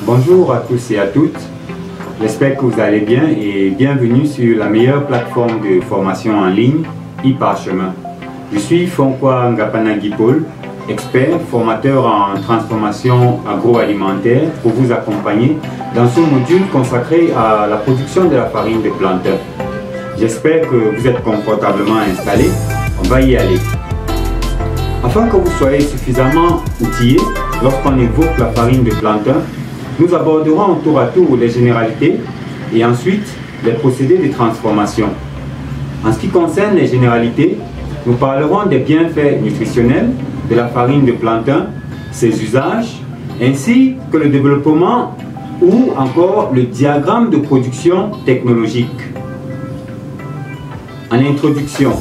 Bonjour à tous et à toutes, j'espère que vous allez bien et bienvenue sur la meilleure plateforme de formation en ligne, e-Parchemin. Je suis Fonkwa Ngapanagi Paul, expert, formateur en transformation agroalimentaire pour vous accompagner dans ce module consacré à la production de la farine de plantain. J'espère que vous êtes confortablement installés, on va y aller. Afin que vous soyez suffisamment outillés lorsqu'on évoque la farine de plantain, nous aborderons tour à tour les généralités et ensuite les procédés de transformation. En ce qui concerne les généralités, nous parlerons des bienfaits nutritionnels de la farine de plantain, ses usages, ainsi que le développement ou encore le diagramme de production technologique. En introduction,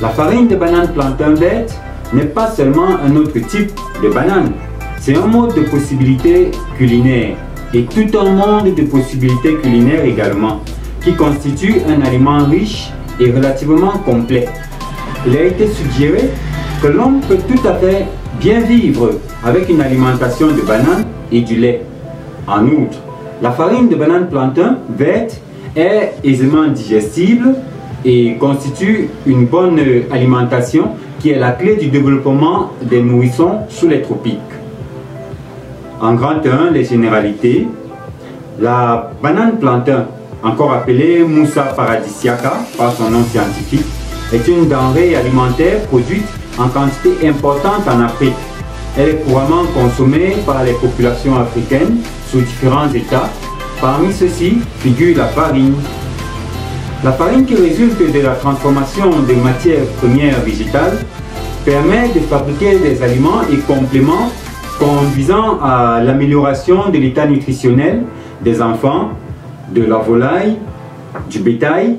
la farine de banane plantain verte n'est pas seulement un autre type de banane. C'est un mode de possibilités culinaires et tout un monde de possibilités culinaires également, qui constitue un aliment riche et relativement complet. Il a été suggéré que l'homme peut tout à fait bien vivre avec une alimentation de banane et du lait. En outre, la farine de banane plantain verte est aisément digestible et constitue une bonne alimentation qui est la clé du développement des nourrissons sous les tropiques. En grand 1, les généralités. La banane plantain, encore appelée Musa paradisiaca par son nom scientifique, est une denrée alimentaire produite en quantité importante en Afrique. Elle est couramment consommée par les populations africaines sous différents états. Parmi ceux-ci figure la farine. La farine qui résulte de la transformation des matières premières végétales permet de fabriquer des aliments et compléments conduisant à l'amélioration de l'état nutritionnel des enfants, de la volaille, du bétail.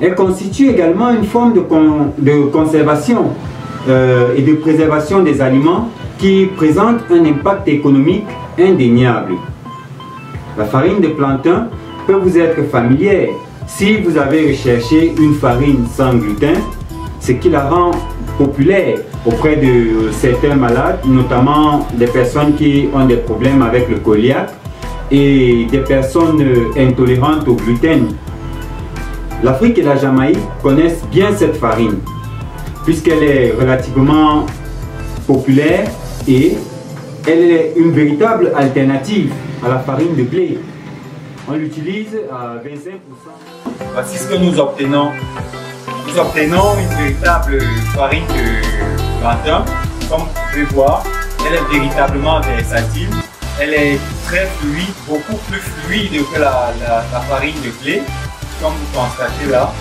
Elle constitue également une forme de conservation et de préservation des aliments qui présente un impact économique indéniable. La farine de plantain peut vous être familière si vous avez recherché une farine sans gluten, ce qui la rend populaire auprès de certains malades, notamment des personnes qui ont des problèmes avec le cœliaque et des personnes intolérantes au gluten. L'Afrique et la Jamaïque connaissent bien cette farine puisqu'elle est relativement populaire et elle est une véritable alternative à la farine de blé. On l'utilise à 25%. Voici ce que nous obtenons. Nous obtenons une véritable farine de plantain. Comme vous pouvez voir, elle est véritablement versatile. Elle est très fluide, beaucoup plus fluide que la farine de blé. Comme vous constatez là,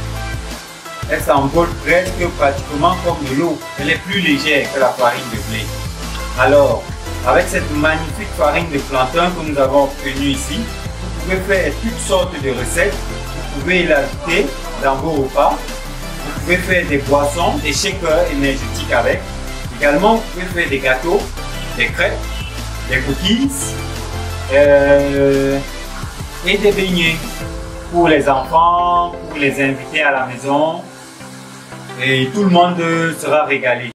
elle s'envole presque pratiquement comme de l'eau. Elle est plus légère que la farine de blé. Alors, avec cette magnifique farine de plantain que nous avons obtenue ici, vous pouvez faire toutes sortes de recettes. Vous pouvez l'ajouter dans vos repas. Vous pouvez faire des boissons, des shakers énergétiques avec. Également, vous pouvez faire des gâteaux, des crêpes, des cookies et des beignets pour les enfants, pour les invités à la maison. Et tout le monde sera régalé.